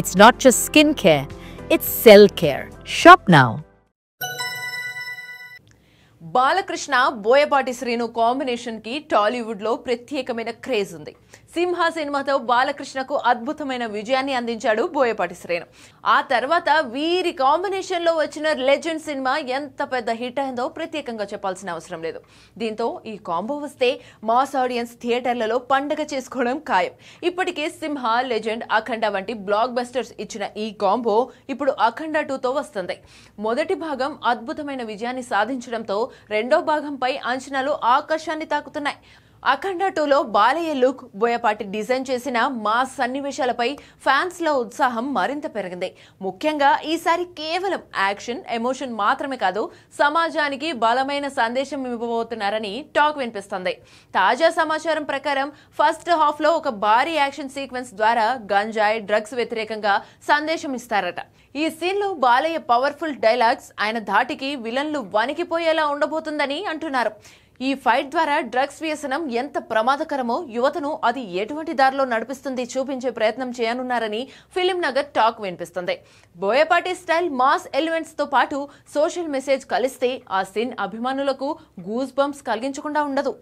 It's not just skin care, it's cell care. Shop now. Balakrishna Boyapati Srinu combination కి టాలీవుడ్ లో ప్రత్యేకమైన craze ఉంది. సింహ సినిమాతో బాలకృష్ణకు అద్భుతమైన విజయాన్ని అందించాడు బోయపాటి శ్రీను. ఆ తర్వాత వీరి కాంబినేషన్ లో వచ్చిన లెజెండ్ సినిమా ఎంత పెద్ద హిట్ అయిందో ప్రత్యేకంగా చెప్పాల్సిన అవసరం లేదు. దీంతో ఈ కాంబో వస్తే మాస్ ఆడియన్స్ థియేటర్లలో పండగ చేసుకోవడం ఖాయం. ఇప్పటికే సింహ, లెజెండ్, అఖండ వంటి బ్లాక్ బస్టర్స్ ఇచ్చిన ఈ కాంబో ఇప్పుడు అఖండ 2తో వస్తుంది. మొదటి భాగం అద్భుతమైన విజయాన్ని సాధించడంతో రెండో భాగంపై అంచనాలు ఆకాశాన్ని తాకుతున్నాయి. అఖండ 2లో బాలయ్య లుక్, బోయపాటి డిజైన్ చేసిన మాస్ సన్నివేశాలపై ఫ్యాన్స్ లో ఉత్సాహం మరింత పెరిగింది. ముఖ్యంగా ఈసారి కేవలం యాక్షన్, ఎమోషన్ మాత్రమే కాదు, సమాజానికి బలమైన సందేశం ఇవ్వబోతున్నారని టాక్ వినిపిస్తుంది. తాజా సమాచారం ప్రకారం ఫస్ట్ హాఫ్ లో ఒక భారీ యాక్షన్ సీక్వెన్స్ ద్వారా గంజాయి, డ్రగ్స్ వ్యతిరేకంగా సందేశం ఇస్తారట. ఈ సీన్ లో బాలయ్య పవర్ఫుల్ డైలాగ్స్ ఆయన ధాటికి విలన్లు వణికిపోయేలా ఉండబోతుందని అంటున్నారు. ఈ ఫైట్ ద్వారా డ్రగ్స్ వ్యసనం ఎంత ప్రమాదకరమో, యువతను అది ఎటువంటి దారిలో నడిపిస్తుంది చూపించే ప్రయత్నం చేయనున్నారని ఫిలిం నగర్ టాక్ వినిపిస్తుంది. బోయపాటి స్టైల్ మాస్ ఎలిమెంట్స్ తో పాటు సోషల్ మెసేజ్ కలిస్తే ఆ సీన్ అభిమానులకు గూస్ బంప్స్ కలిగించకుండా ఉండదు.